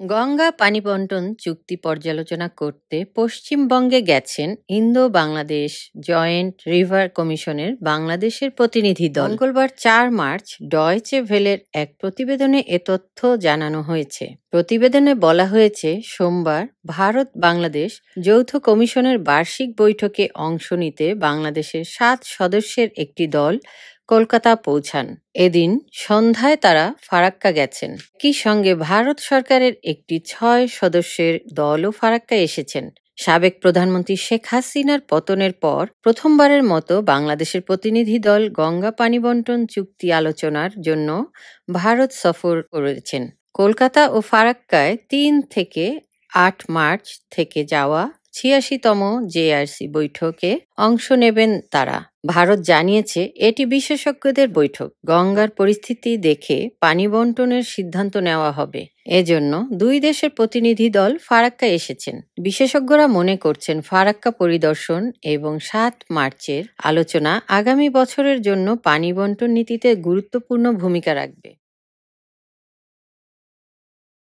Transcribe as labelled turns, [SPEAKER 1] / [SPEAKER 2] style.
[SPEAKER 1] গঙ্গা পানি বন্টন চুক্তি পর্যালোচনা করতে পশ্চিমবঙ্গে গেছেন ইন্দো বাংলাদেশ জয়েন্ট রিভার কমিশনের বাংলাদেশের প্রতিনিধি দল। মঙ্গলবার 4 মার্চ ডয়চে ভেলের এক প্রতিবেদনে এ তথ্য জানানো হয়েছে। প্রতিবেদনে বলা হয়েছে, সোমবার ভারত বাংলাদেশ যৌথ কমিশনের বার্ষিক বৈঠকে অংশ নিতে বাংলাদেশের 7 সদস্যের একটি দল কলকাতা পৌঁছান। এদিন সন্ধ্যায় তারা ফারাক্কা গেছেন। একই সঙ্গে ভারত সরকারের একটি 6 সদস্যের দলও ফারাক্কা এসেছেন। সাবেক প্রধানমন্ত্রী শেখ হাসিনার পতনের পর প্রথমবারের মতো বাংলাদেশের প্রতিনিধি দল গঙ্গা পানি বন্টন চুক্তি আলোচনার জন্য ভারত সফর করেছেন। কলকাতা ও ফারাক্কায় 3 থেকে 8 মার্চ থেকে যাওয়া 86তম জেআরসি বৈঠকে অংশ নেবেন তারা। ভারত জানিয়েছে, এটি বিশেষজ্ঞদের বৈঠক। গঙ্গার পরিস্থিতি দেখে পানি বন্টনের সিদ্ধান্ত নেওয়া হবে। এজন্য দুই দেশের প্রতিনিধি দল ফারাক্কা এসেছেন। বিশেষজ্ঞরা মনে করছেন, ফারাক্কা পরিদর্শন এবং 7 মার্চের আলোচনা আগামী বছরের জন্য পানি বন্টন নীতিতে গুরুত্বপূর্ণ ভূমিকা রাখবে।